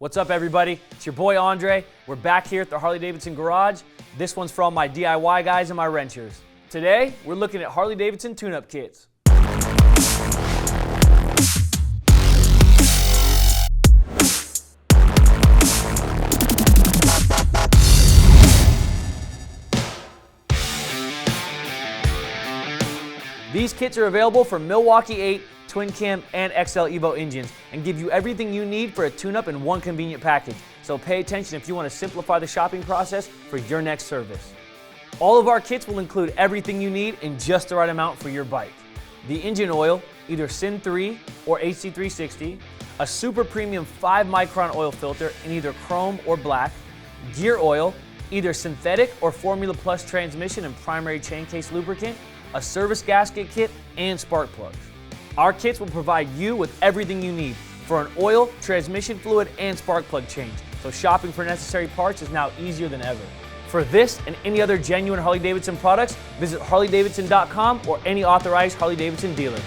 What's up, everybody? It's your boy Andre. We're back here at the Harley-Davidson garage. This one's for all my DIY guys and my wrenchers. Today, we're looking at Harley-Davidson Tune Up Kits. These kits are available for Milwaukee-Eight, Twin Cam, and XL Evo engines and give you everything you need for a tune-up in one convenient package. So pay attention if you want to simplify the shopping process for your next service. All of our kits will include everything you need in just the right amount for your bike. The engine oil, either Syn 3 or HC360, a SuperPremium 5-micron oil filter in either chrome or black, gear oil, either synthetic or Formula Plus transmission and primary chaincase lubricant, a service gasket kit, and spark plugs. Our kits will provide you with everything you need for an oil, transmission fluid, and spark plug change, so shopping for necessary parts is now easier than ever. For this and any other genuine Harley-Davidson products, visit harleydavidson.com or any authorized Harley-Davidson dealer.